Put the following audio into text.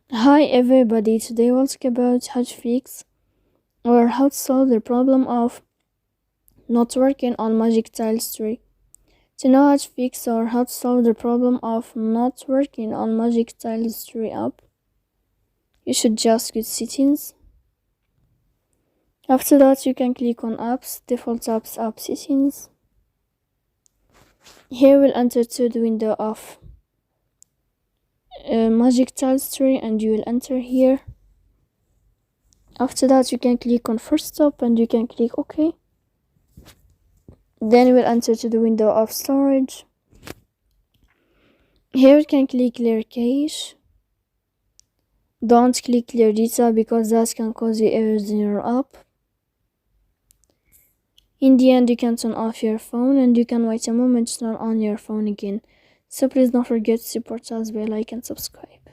Hi everybody, today we'll talk about how to fix or how to solve the problem of not working on Magic Tiles 3. To know how to fix or how to solve the problem of not working on Magic Tiles 3 app, you should just go to settings. After that you can click on apps, default apps, app settings. Here we'll enter to the window of Magic Tiles 3 and you will enter here. After that you can click on first stop and you can click OK. Then we'll enter to the window of storage. Here you can click clear cache. Don't click clear data because that can cause you errors in your app. In the end you can turn off your phone and you can wait a moment to turn on your phone again. So please don't forget to support us by like and subscribe.